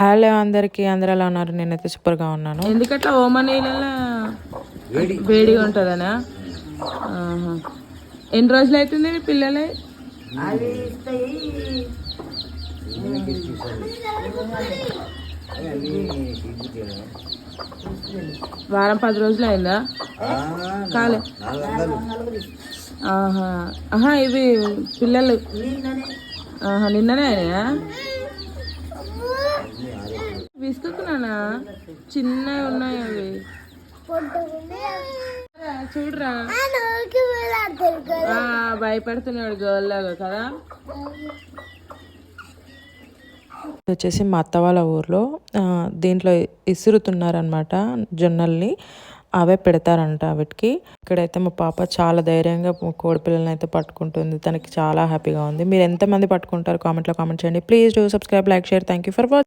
Hello అందరికీ, అందరూ ఎలా ఉన్నారు? నేనైతే సూపర్గా ఉన్నాను. ఎందుకట్లా ఓమ నీళ్ళలో వేడిగా ఉంటుందనా? ఎన్ని రోజులు అవుతుంది మీ పిల్లలు? వారం 10 రోజులు అయిందా? కాలే. ఇవి పిల్లలు నిన్ననే అయినాయా? విసుకున్నానా? చిన్నవి ఉన్నాయి అవి, చూడరా. భయపడుతున్నాడు గోల్లాగా కదా. వచ్చేసి మా అత్త వాళ్ళ ఊర్లో దీంట్లో ఇసురుతున్నారనమాట జొన్నల్ని. అవే పెడతారంట వీటికి. ఇక్కడైతే మా పాప చాలా ధైర్యంగా కోడి పిల్లల్ని అయితే పట్టుకుంటుంది. తనకి చాలా హ్యాపీగా ఉంది. మీరు ఎంతమంది పట్టుకుంటారు కామెంట్లో కామెంట్ చేయండి. Please do subscribe, like, share. Thank you for watching.